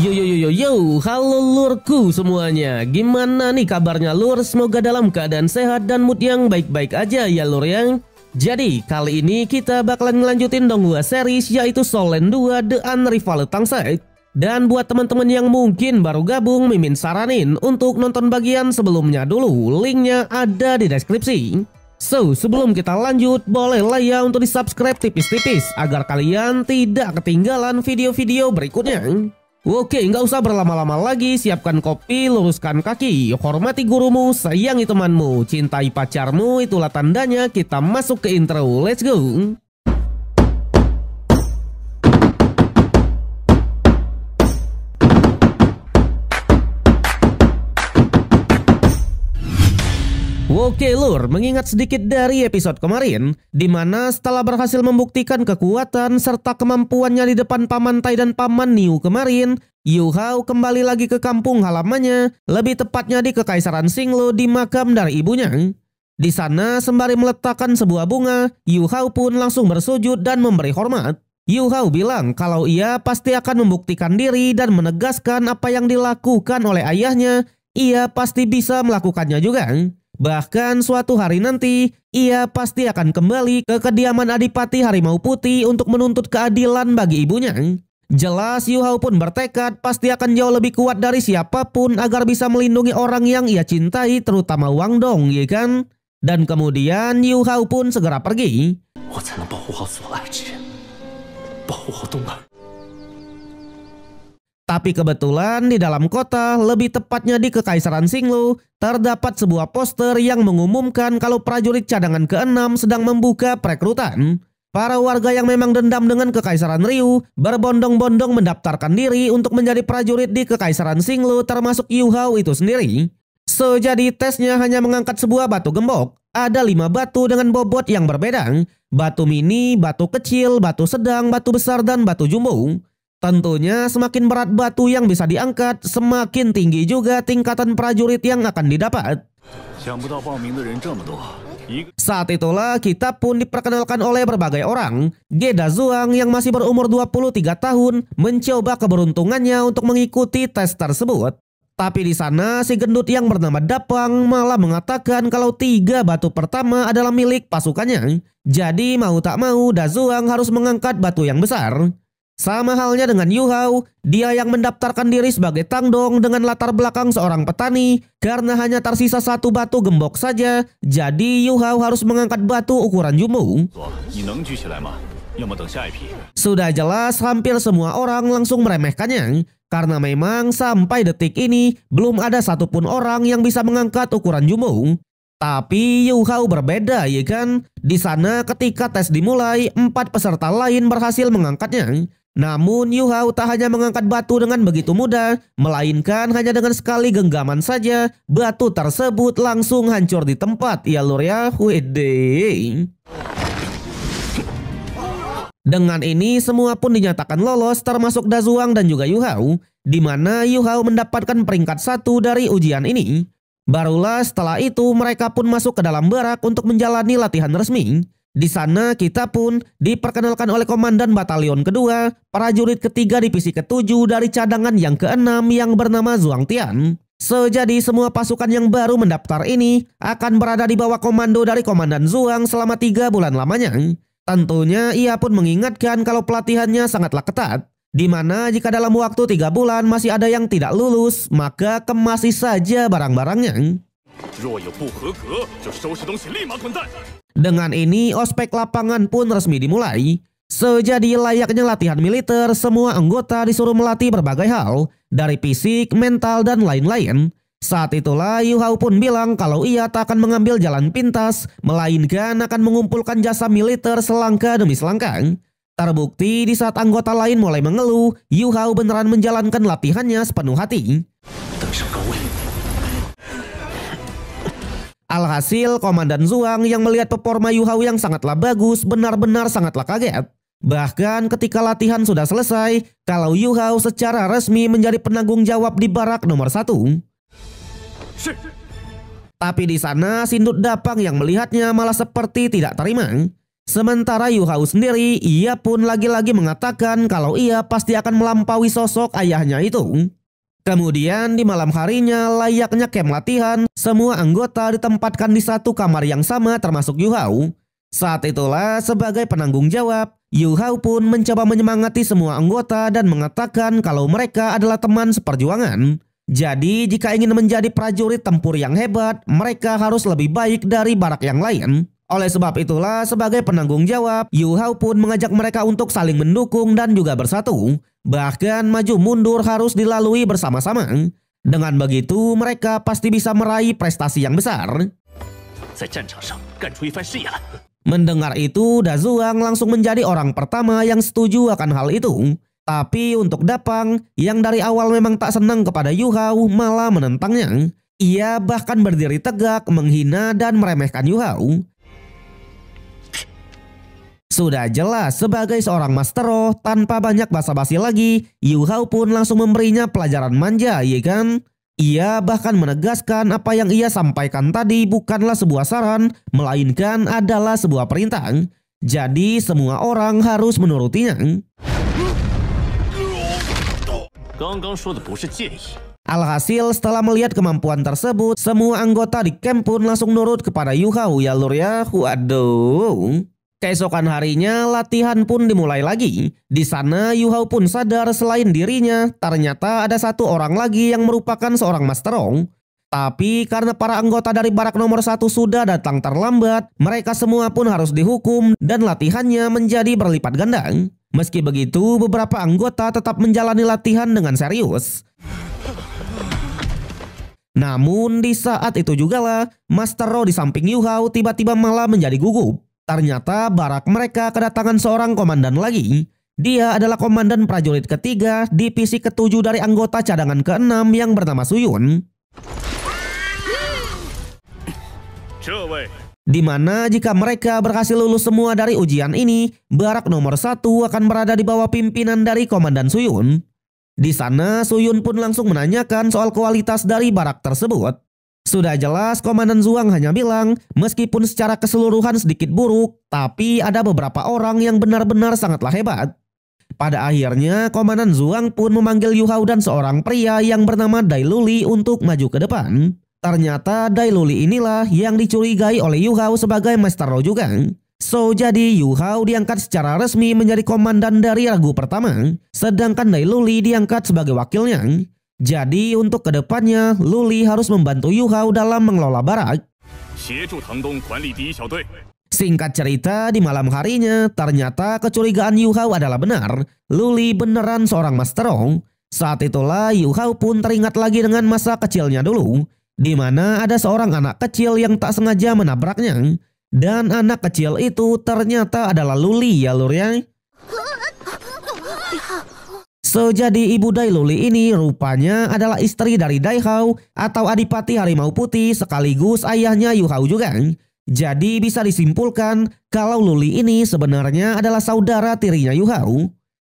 Yo yo yo yo yo, halo lurku semuanya. Gimana nih kabarnya lur? Semoga dalam keadaan sehat dan mood yang baik-baik aja ya lur yang. Jadi kali ini kita bakalan ngelanjutin Donghua series yaitu Soul Land 2 The Unrivaled Tangside. Dan buat teman-teman yang mungkin baru gabung, Mimin saranin untuk nonton bagian sebelumnya dulu. Linknya ada di deskripsi. So, sebelum kita lanjut, bolehlah ya untuk di subscribe tipis-tipis agar kalian tidak ketinggalan video-video berikutnya. Oke, nggak usah berlama-lama lagi, siapkan kopi, luruskan kaki, hormati gurumu, sayangi temanmu, cintai pacarmu, itulah tandanya kita masuk ke intro. Let's go! Oke lur, mengingat sedikit dari episode kemarin, di mana setelah berhasil membuktikan kekuatan serta kemampuannya di depan Paman Tai dan Paman Niu kemarin, Yu Hao kembali lagi ke kampung halamannya, lebih tepatnya di Kekaisaran Xinglu di makam dari ibunya. Di sana sembari meletakkan sebuah bunga, Yu Hao pun langsung bersujud dan memberi hormat. Yu Hao bilang kalau ia pasti akan membuktikan diri dan menegaskan apa yang dilakukan oleh ayahnya, ia pasti bisa melakukannya juga. Bahkan suatu hari nanti, ia pasti akan kembali ke kediaman Adipati Harimau Putih untuk menuntut keadilan bagi ibunya. Jelas Yu Hao pun bertekad pasti akan jauh lebih kuat dari siapapun agar bisa melindungi orang yang ia cintai, terutama Wang Dong, ya kan? Dan kemudian Yu Hao pun segera pergi. Tapi kebetulan di dalam kota, lebih tepatnya di Kekaisaran Xinglu, terdapat sebuah poster yang mengumumkan kalau prajurit cadangan ke-6 sedang membuka perekrutan. Para warga yang memang dendam dengan Kekaisaran Ryu berbondong-bondong mendaftarkan diri untuk menjadi prajurit di Kekaisaran Xinglu, termasuk Yu Hao itu sendiri. So, jadi tesnya hanya mengangkat sebuah batu gembok. Ada 5 batu dengan bobot yang berbeda. Batu mini, batu kecil, batu sedang, batu besar, dan batu jumbo. Tentunya semakin berat batu yang bisa diangkat, semakin tinggi juga tingkatan prajurit yang akan didapat. Saat itulah kita pun diperkenalkan oleh berbagai orang. Geda Zhuang yang masih berumur 23 tahun mencoba keberuntungannya untuk mengikuti tes tersebut. Tapi di sana si gendut yang bernama Dapang malah mengatakan kalau 3 batu pertama adalah milik pasukannya. Jadi mau tak mau Da Zhuang harus mengangkat batu yang besar. Sama halnya dengan Yu Hao, dia yang mendaftarkan diri sebagai Tangdong dengan latar belakang seorang petani karena hanya tersisa 1 batu gembok saja, jadi Yu Hao harus mengangkat batu ukuran jumbo. Sudah jelas hampir semua orang langsung meremehkannya karena memang sampai detik ini belum ada satupun orang yang bisa mengangkat ukuran jumbo. Tapi Yu Hao berbeda ya kan? Di sana ketika tes dimulai, 4 peserta lain berhasil mengangkatnya. Namun Yu Hao tak hanya mengangkat batu dengan begitu mudah, melainkan hanya dengan sekali genggaman saja, batu tersebut langsung hancur di tempat ya lur ya. Wede. Dengan ini semua pun dinyatakan lolos termasuk Da Zhuang dan juga Yu Hao, di mana Yu Hao mendapatkan peringkat 1 dari ujian ini. Barulah setelah itu mereka pun masuk ke dalam barak untuk menjalani latihan resmi. Di sana kita pun diperkenalkan oleh komandan batalion kedua, prajurit ketiga divisi ke-7 dari cadangan yang ke-6 yang bernama Zhuang Tian. So, jadi semua pasukan yang baru mendaftar ini akan berada di bawah komando dari Komandan Zhuang selama 3 bulan lamanya. Tentunya ia pun mengingatkan kalau pelatihannya sangatlah ketat, di mana jika dalam waktu 3 bulan masih ada yang tidak lulus, maka kemasi saja barang-barangnya. Dengan ini ospek lapangan pun resmi dimulai. Sejadi layaknya latihan militer, semua anggota disuruh melatih berbagai hal, dari fisik, mental, dan lain-lain. Saat itulah Yu Hao pun bilang kalau ia tak akan mengambil jalan pintas, melainkan akan mengumpulkan jasa militer selangkah demi selangkah. Terbukti di saat anggota lain mulai mengeluh, Yu Hao beneran menjalankan latihannya sepenuh hati. Alhasil Komandan Zhuang yang melihat performa Yu Hao yang sangatlah bagus benar-benar sangatlah kaget. Bahkan ketika latihan sudah selesai, kalau Yu Hao secara resmi menjadi penanggung jawab di barak nomor 1. Tapi di sana Sindut Dapang yang melihatnya malah seperti tidak terima. Sementara Yu Hao sendiri, ia pun lagi-lagi mengatakan kalau ia pasti akan melampaui sosok ayahnya itu. Kemudian di malam harinya, layaknya camp latihan, semua anggota ditempatkan di satu kamar yang sama termasuk Yu Hao. Saat itulah sebagai penanggung jawab, Yu Hao pun mencoba menyemangati semua anggota dan mengatakan kalau mereka adalah teman seperjuangan. Jadi jika ingin menjadi prajurit tempur yang hebat, mereka harus lebih baik dari barak yang lain. Oleh sebab itulah sebagai penanggung jawab, Yu Hao pun mengajak mereka untuk saling mendukung dan juga bersatu. Bahkan maju mundur harus dilalui bersama-sama. Dengan begitu mereka pasti bisa meraih prestasi yang besar. Mendengar itu, Dazuang langsung menjadi orang pertama yang setuju akan hal itu. Tapi untuk Dapang, yang dari awal memang tak senang kepada Yu Hao, malah menentangnya. Ia bahkan berdiri tegak, menghina dan meremehkan Yu Hao. Sudah jelas sebagai seorang Master Roh, tanpa banyak basa-basi lagi, Yu Hao pun langsung memberinya pelajaran manja, iya kan? Ia bahkan menegaskan apa yang ia sampaikan tadi bukanlah sebuah saran, melainkan adalah sebuah perintah. Jadi semua orang harus menurutinya. Alhasil setelah melihat kemampuan tersebut, semua anggota di camp pun langsung nurut kepada Yu Hao ya lur ya. Waduh. Keesokan harinya latihan pun dimulai lagi. Di sana Yu Hao pun sadar selain dirinya, ternyata ada satu orang lagi yang merupakan seorang Master Roh. Tapi karena para anggota dari barak nomor 1 sudah datang terlambat, mereka semua pun harus dihukum dan latihannya menjadi berlipat ganda. Meski begitu, beberapa anggota tetap menjalani latihan dengan serius. Namun di saat itu jugalah, Master Roh di samping Yu Hao tiba-tiba malah menjadi gugup. Ternyata barak mereka kedatangan seorang komandan lagi. Dia adalah komandan prajurit ketiga, divisi ke-7 dari anggota cadangan ke-6 yang bernama Suyun. Di mana jika mereka berhasil lulus semua dari ujian ini, barak nomor 1 akan berada di bawah pimpinan dari komandan Suyun. Di sana Suyun pun langsung menanyakan soal kualitas dari barak tersebut. Sudah jelas Komandan Zuang hanya bilang meskipun secara keseluruhan sedikit buruk, tapi ada beberapa orang yang benar-benar sangatlah hebat. Pada akhirnya Komandan Zuang pun memanggil Yu Hao dan seorang pria yang bernama Dai Luli untuk maju ke depan. Ternyata Dai Luli inilah yang dicurigai oleh Yu Hao sebagai Master Roh juga. So jadi Yu Hao diangkat secara resmi menjadi komandan dari regu pertama, sedangkan Dai Luli diangkat sebagai wakilnya. Jadi untuk kedepannya, Luli harus membantu Yu Hao dalam mengelola barak. Singkat cerita, di malam harinya, ternyata kecurigaan Yu Hao adalah benar. Luli beneran seorang Master Roh. Saat itulah Yu Hao pun teringat lagi dengan masa kecilnya dulu, di mana ada seorang anak kecil yang tak sengaja menabraknya. Dan anak kecil itu ternyata adalah Luli ya lur ya. So jadi ibu Dai Luli ini rupanya adalah istri dari Dai Hao atau Adipati Harimau Putih sekaligus ayahnya Yu Hao juga. Jadi bisa disimpulkan kalau Luli ini sebenarnya adalah saudara tirinya Yu Hao.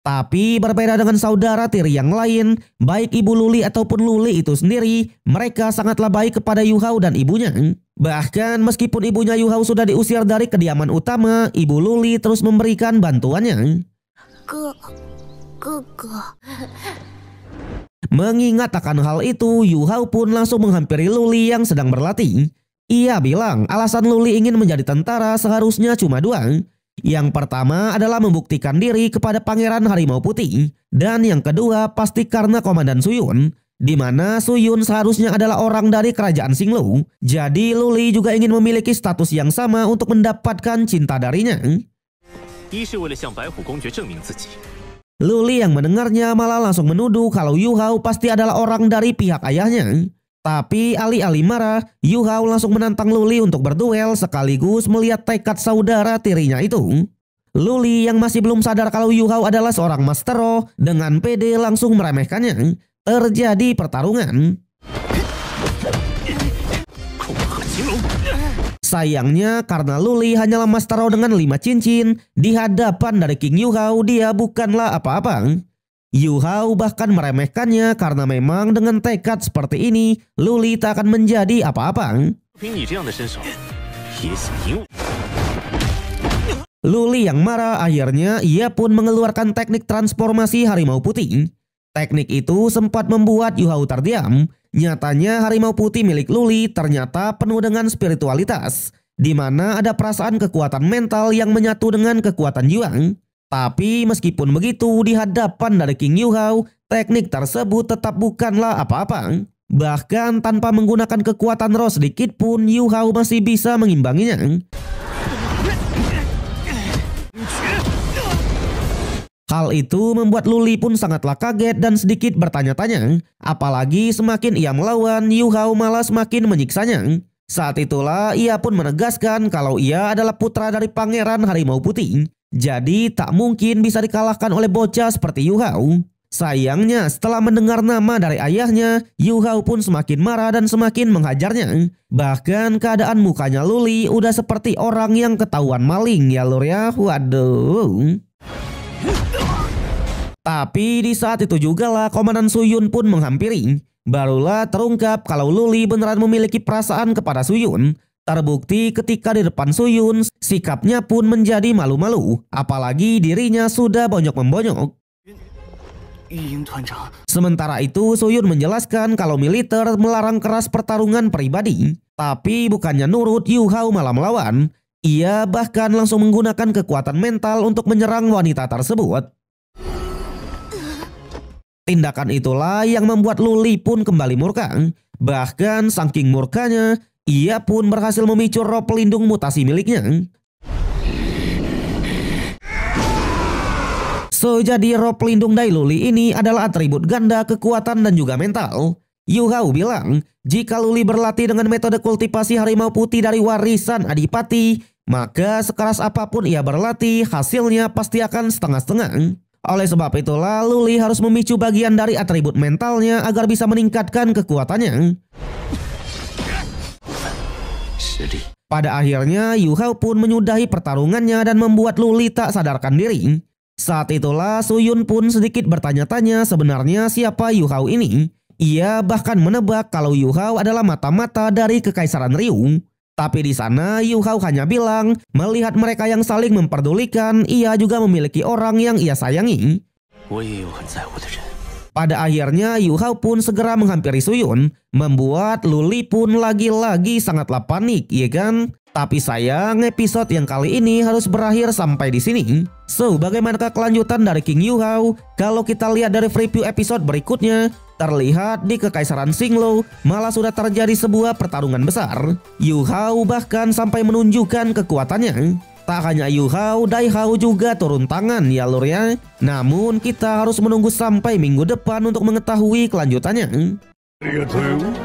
Tapi berbeda dengan saudara tiri yang lain, baik ibu Luli ataupun Luli itu sendiri, mereka sangatlah baik kepada Yu Hao dan ibunya. Bahkan meskipun ibunya Yu Hao sudah diusir dari kediaman utama, ibu Luli terus memberikan bantuannya. Mengingat akan hal itu, Yu Hao pun langsung menghampiri Luli yang sedang berlatih. Ia bilang alasan Luli ingin menjadi tentara seharusnya cuma dua. Yang pertama adalah membuktikan diri kepada Pangeran Harimau Putih. Dan yang kedua pasti karena Komandan Suyun, di mana Suyun seharusnya adalah orang dari kerajaan Xinglu. Jadi Luli juga ingin memiliki status yang sama untuk mendapatkan cinta darinya. Luli yang mendengarnya malah langsung menuduh kalau Yu Hao pasti adalah orang dari pihak ayahnya. Tapi alih-alih marah, Yu Hao langsung menantang Luli untuk berduel sekaligus melihat tekad saudara tirinya itu. Luli yang masih belum sadar kalau Yu Hao adalah seorang Master Roh dengan pede langsung meremehkannya. Terjadi pertarungan. Sayangnya karena Luli hanyalah Master Roh dengan 5 cincin, di hadapan dari King Yu Hao dia bukanlah apa-apa. Yu Hao bahkan meremehkannya karena memang dengan tekad seperti ini, Luli tak akan menjadi apa-apa. Luli yang marah akhirnya ia pun mengeluarkan teknik transformasi harimau putih. Teknik itu sempat membuat Yu Hao terdiam. Nyatanya harimau putih milik Luli ternyata penuh dengan spiritualitas, di mana ada perasaan kekuatan mental yang menyatu dengan kekuatan Yuang. Tapi meskipun begitu, di hadapan dari King Yu Hao, teknik tersebut tetap bukanlah apa-apa. Bahkan tanpa menggunakan kekuatan roh sedikit pun, Yu Hao masih bisa mengimbanginya. Hal itu membuat Luli pun sangatlah kaget dan sedikit bertanya-tanya. Apalagi semakin ia melawan, Yu Hao malah semakin menyiksanya. Saat itulah ia pun menegaskan kalau ia adalah putra dari Pangeran Harimau Putih. Jadi tak mungkin bisa dikalahkan oleh bocah seperti Yu Hao. Sayangnya setelah mendengar nama dari ayahnya, Yu Hao pun semakin marah dan semakin menghajarnya. Bahkan keadaan mukanya Luli udah seperti orang yang ketahuan maling ya lur ya. Waduh. Tapi di saat itu juga lah Komandan Suyun pun menghampiri. Barulah terungkap kalau Luli beneran memiliki perasaan kepada Suyun. Terbukti ketika di depan Suyun, sikapnya pun menjadi malu-malu. Apalagi dirinya sudah bonyok-membonyok. Sementara itu Suyun menjelaskan kalau militer melarang keras pertarungan pribadi. Tapi bukannya nurut, Yu Hao malah melawan. Ia bahkan langsung menggunakan kekuatan mental untuk menyerang wanita tersebut. Tindakan itulah yang membuat Luli pun kembali murka. Bahkan saking murkanya, ia pun berhasil memicu roh pelindung mutasi miliknya. Jadi roh pelindung dari Luli ini adalah atribut ganda kekuatan dan juga mental. Yu Hao bilang, jika Luli berlatih dengan metode kultivasi harimau putih dari warisan Adipati, maka sekeras apapun ia berlatih, hasilnya pasti akan setengah-setengah. Oleh sebab itulah Luli harus memicu bagian dari atribut mentalnya agar bisa meningkatkan kekuatannya. Pada akhirnya Yu Hao pun menyudahi pertarungannya dan membuat Luli tak sadarkan diri. Saat itulah Suyun pun sedikit bertanya-tanya sebenarnya siapa Yu Hao ini. Ia bahkan menebak kalau Yu Hao adalah mata-mata dari Kekaisaran Ryu. Tapi di sana Yu Hao hanya bilang melihat mereka yang saling memperdulikan, ia juga memiliki orang yang ia sayangi. Pada akhirnya Yu Hao pun segera menghampiri Suyun, membuat Luli pun lagi-lagi sangatlah panik, ya kan? Tapi sayang episode yang kali ini harus berakhir sampai di sini. So, bagaimanakah kelanjutan dari King Yu Hao? Kalau kita lihat dari preview episode berikutnya, terlihat di Kekaisaran Xinglo malah sudah terjadi sebuah pertarungan besar. Yu Hao bahkan sampai menunjukkan kekuatannya. Tak hanya Yu Hao, Dai Hao juga turun tangan ya lur ya. Namun kita harus menunggu sampai minggu depan untuk mengetahui kelanjutannya. Arigatou.